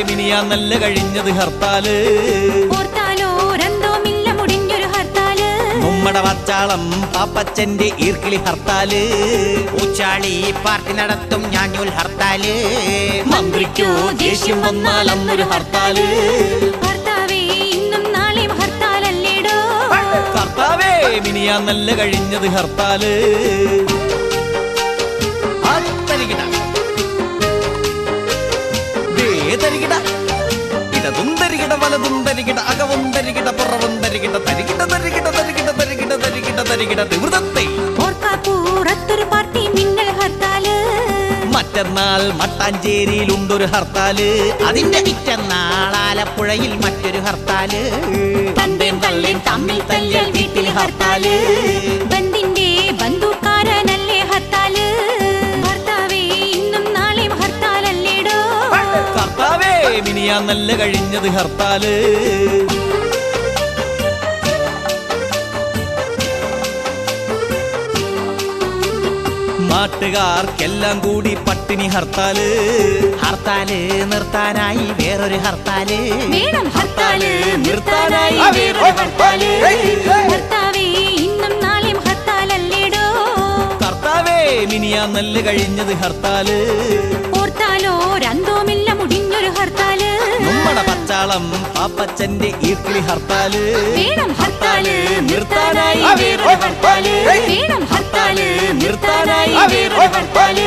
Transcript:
മിനിയാന്നല്ല കഴിഞ്ഞത് ഹർത്താല്. നമ്മുടെ വച്ചാളം പാപ്പച്ചന്റെ ഈർക്കിളി ഹർത്താല്. ഊച്ചാളി പാർട്ടി നടത്തും ഞാഞ്ഞൂൽ ഹർത്താല്. മന്ത്രിക്കോ ദേഷ്യം വന്നാൽ അന്നൊരു ഹർത്താല്. കർത്താവേ മിനിയാന്നല്ല കഴിഞ്ഞത് ഹർത്താല്. ഇടതും തരികിട വലതും തരികിട അകവും തരികിട പുറവും തരികിട തരികിട തരികിട തരികിട തരികിട തരികിട തരികിട തീവ്രത്തെ. മറ്റന്നാൾ മട്ടാഞ്ചേരിയിലുണ്ടൊരു ഹർത്താല്. അതിന്റെ പിറ്റന്നാൾ ആലപ്പുഴയിൽ മറ്റൊരു ഹർത്താല്. തന്തേം തള്ളേം തമ്മിൽ തല്ലിയാൽ വീട്ടിൽ ഹർത്താല്. ബന്ധിന്റെ ബന്ധുക്കാരനല്ലേ ഹർത്താല്. ഭർത്താവേ ഇന്നും നാളെയും ഹർത്താലല്ലേടോ. കർത്താവേ മിനിയാന്നല്ല കഴിഞ്ഞത് ഹർത്താല്. നാട്ടുകാർക്കെല്ലാം കൂടി പട്ടിണി ഹർത്താല്. ഹർത്താല് നിർത്താനായി വേറൊരു ഹർത്താല്. വേണം ഹർത്താല് നിർത്താനായി വേറൊരു ഹർത്താല്. ഭർത്താവേ ഇന്നും നാളെയും ഹർത്താലല്ലേടോ. കർത്താവേ മിനിയാന്നല്ല കഴിഞ്ഞത് ഹർത്താല്. ഓർത്താലോ രന്തോമില്ല മുടിഞ്ഞൊരു ഹർത്താല്. നമ്മുടെ പച്ചാളം പാപ്പച്ചന്റെ ഈർക്കിളി ഹർത്താല്. വേണം ഹർത്താല് നിർത്താനായി വേറൊരു ഹർത്താല്. വേണം ഹർത്താല് നിർത്താനായി വേറൊരു ഹർത്താല്.